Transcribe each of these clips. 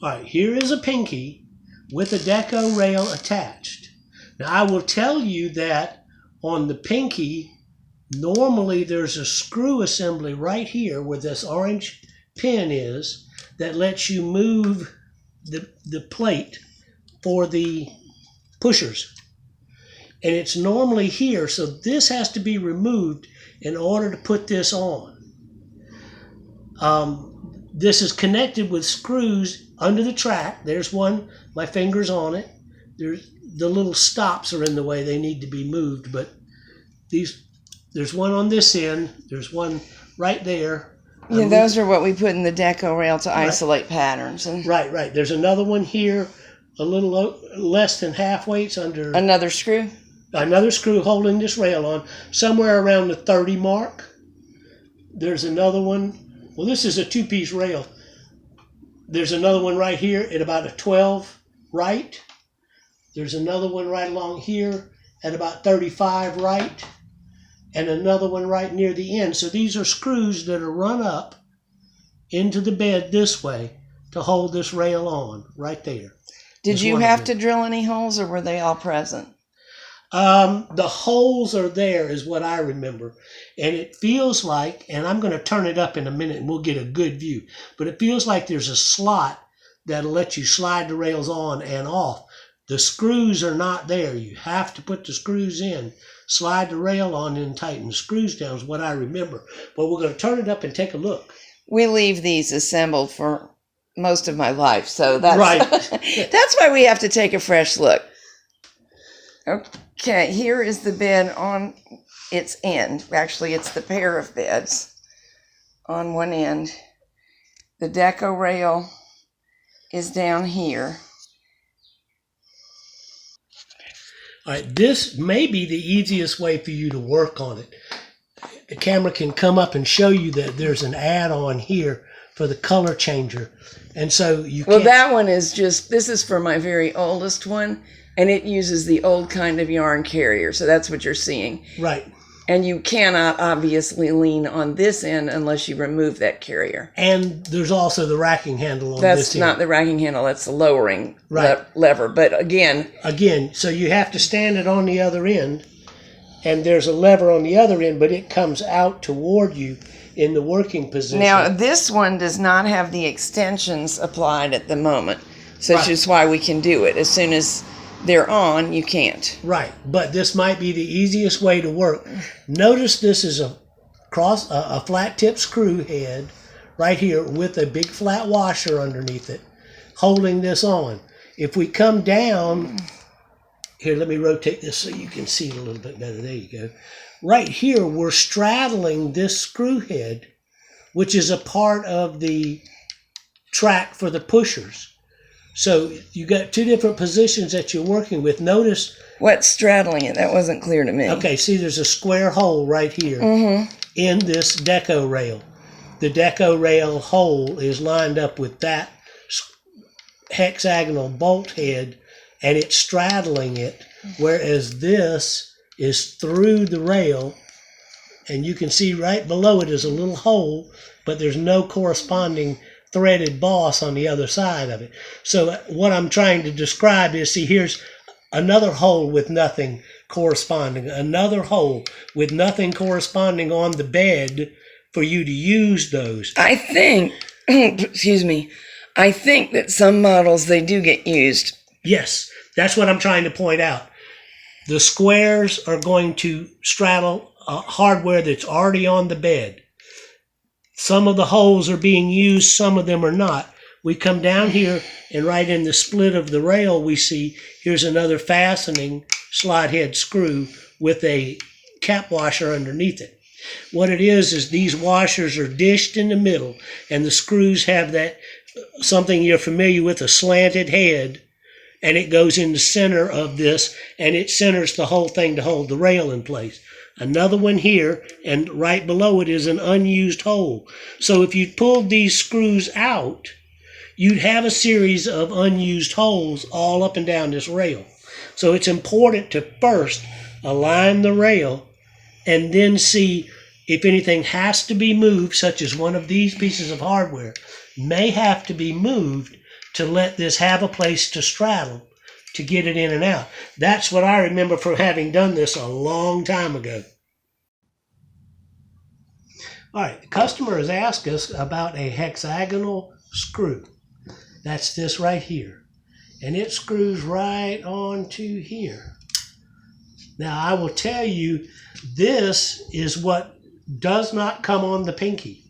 All right, here is a pinky with a Deco rail attached. Now I will tell you that on the pinky, normally there's a screw assembly right here where this orange pin is that lets you move the plate for the pushers. And it's normally here, so this has to be removed in order to put this on. This is connected with screws under the track. There's one, my finger's on it. The little stops are in the way, they need to be moved, but there's one on this end, there's one right there. Yeah, those are what we put in the Deco rail to isolate patterns. And right. There's another one here, a little less than halfway. It's under another screw. Another screw holding this rail on, somewhere around the 30 mark. There's another one. Well, this is a 2-piece rail. There's another one right here at about a 12 right. There's another one right along here at about 35 right. And another one right near the end. So these are screws that are run up into the bed this way to hold this rail on right there. Did you have to drill any holes, or were they all present? The holes are there is what I remember. And it feels like, and I'm going to turn it up in a minute and we'll get a good view, but it feels like there's a slot that'll let you slide the rails on and off. The screws are not there. You have to put the screws in, slide the rail on, and tighten the screws down is what I remember. But we're going to turn it up and take a look. We leave these assembled for most of my life, so that's, right. That's why we have to take a fresh look. Okay, here is the bed on its end. Actually, it's the pair of beds on one end. The Deco rail is down here. All right, this may be the easiest way for you to work on it. The camera can come up and show you that there's an add-on here for the color changer. And so you Well, that one is just, this is for my very oldest one, and it uses the old kind of yarn carrier. So that's what you're seeing. Right. And you cannot obviously lean on this end unless you remove that carrier. And there's also the racking handle on that's this end. That's not the racking handle, that's the lowering lever. But again, so you have to stand it on the other end, and there's a lever on the other end, but it comes out toward you in the working position. Now, this one does not have the extensions applied at the moment, such is why we can do it. As soon as they're on, you can't. Right, but this might be the easiest way to work. Notice this is a flat tip screw head right here with a big flat washer underneath it, holding this on. If we come down, here, let me rotate this so you can see it a little bit better. There you go. Right here, we're straddling this screw head, which is a part of the track for the pushers. So you got two different positions that you're working with. Notice what's straddling it. That wasn't clear to me. Okay, see there's a square hole right here in this Deco rail. The Deco rail hole is lined up with that hexagonal bolt head, and it's straddling it, whereas this is through the rail, and you can see right below it is a little hole, but there's no corresponding threaded boss on the other side of it. So what I'm trying to describe is, see, here's another hole with nothing corresponding, another hole with nothing corresponding on the bed for you to use those. I think, excuse me, I think that some models, they do get used. Yes, that's what I'm trying to point out. The squares are going to straddle hardware that's already on the bed. Some of the holes are being used, some of them are not. We come down here, and right in the split of the rail we see here's another fastening slot head screw with a cap washer underneath it. What it is these washers are dished in the middle, and the screws have that, something you're familiar with, a slanted head, and it goes in the center of this, and it centers the whole thing to hold the rail in place. Another one here, and right below it is an unused hole. So if you pulled these screws out, you'd have a series of unused holes all up and down this rail. So it's important to first align the rail and then see if anything has to be moved, such as one of these pieces of hardware may have to be moved to let this have a place to straddle to get it in and out. That's what I remember from having done this a long time ago. All right, the customer has asked us about a hexagonal screw. That's this right here. And it screws right onto here. Now, I will tell you, this is what does not come on the pinky.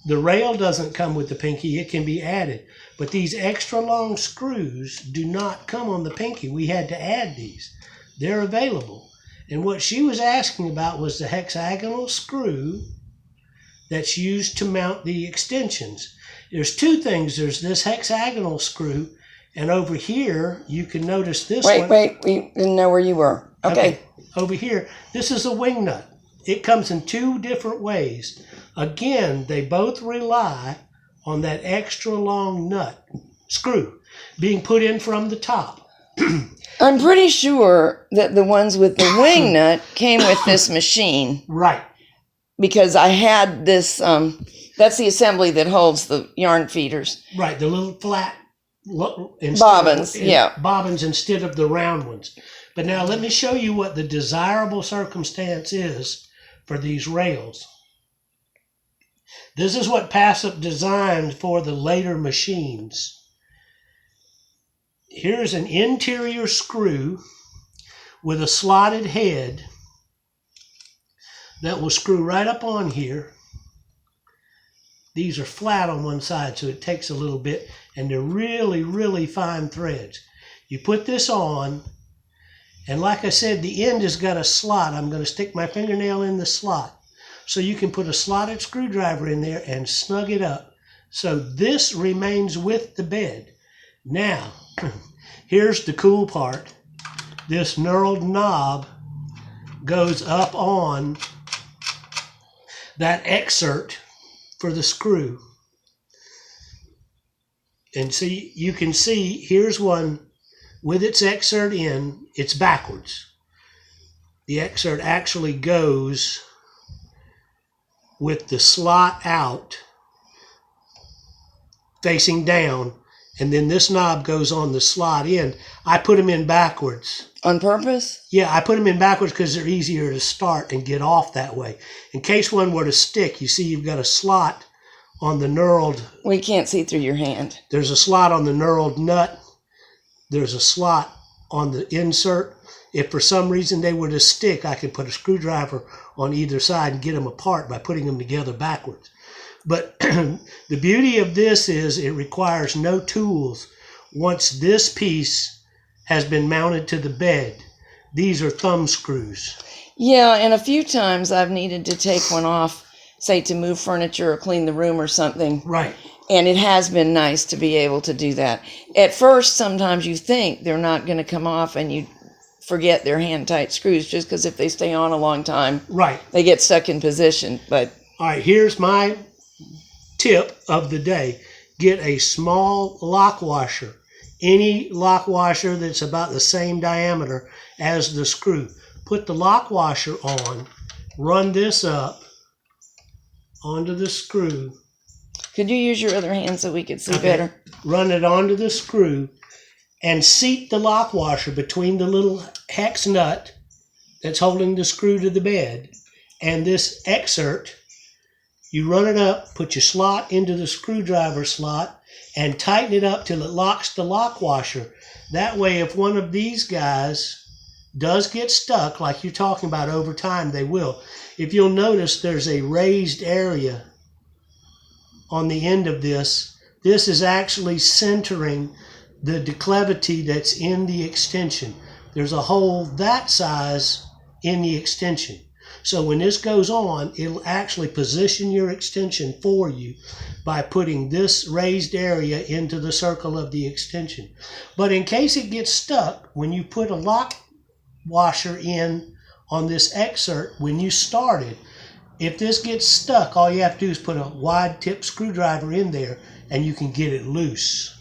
The rail doesn't come with the pinky. It can be added. But these extra long screws do not come on the pinky. We had to add these. They're available. And what she was asking about was the hexagonal screw that's used to mount the extensions. There's two things. There's this hexagonal screw, and over here, you can notice this one. Wait, we didn't know where you were. Okay. Over here, this is a wing nut. It comes in two different ways. Again, they both rely on that extra long screw being put in from the top. I'm pretty sure that the ones with the wing nut came with this machine. Right. Because I had this, that's the assembly that holds the yarn feeders. Right, the little flat bobbins, yeah. Bobbins instead of the round ones. But now let me show you what the desirable circumstance is for these rails. This is what Passap designed for the later machines. Here's an interior screw with a slotted head that will screw right up on here. These are flat on one side, so it takes a little bit, and they're really, really fine threads. You put this on, and like I said, the end has got a slot. I'm going to stick my fingernail in the slot. So you can put a slotted screwdriver in there and snug it up. So this remains with the bed. Now, here's the cool part. This knurled knob goes up on that exert for the screw. And see, you can see, here's one with its exert in. It's backwards. The exert actually goes with the slot out facing down, and then this knob goes on the slot in. I put them in backwards. On purpose? Yeah, I put them in backwards because they're easier to start and get off that way. In case one were to stick, you see you've got a slot on the knurled. We can't see through your hand. There's a slot on the knurled nut. There's a slot on the insert. If for some reason they were to stick, I could put a screwdriver on either side and get them apart by putting them together backwards. But the beauty of this is it requires no tools once this piece has been mounted to the bed. These are thumb screws. Yeah, and a few times I've needed to take one off, say to move furniture or clean the room or something. Right. And it has been nice to be able to do that. At first, sometimes you think they're not going to come off and you forget they're hand-tight screws just because if they stay on a long time, right, they get stuck in position. But all right, here's my tip of the day. Get a small lock washer. Any lock washer that's about the same diameter as the screw. Put the lock washer on, run this up onto the screw. Could you use your other hand so we could see better? Run it onto the screw and seat the lock washer between the little hex nut that's holding the screw to the bed and this exert. You run it up, put your slot into the screwdriver slot, and tighten it up till it locks the lock washer. That way, if one of these guys does get stuck, like you're talking about over time, they will. If you'll notice, there's a raised area on the end of this. This is actually centering the declivity that's in the extension. There's a hole that size in the extension. So when this goes on, it'll actually position your extension for you by putting this raised area into the circle of the extension. But in case it gets stuck, when you put a lock washer in on this exert, when you start it, if this gets stuck, all you have to do is put a wide tip screwdriver in there and you can get it loose.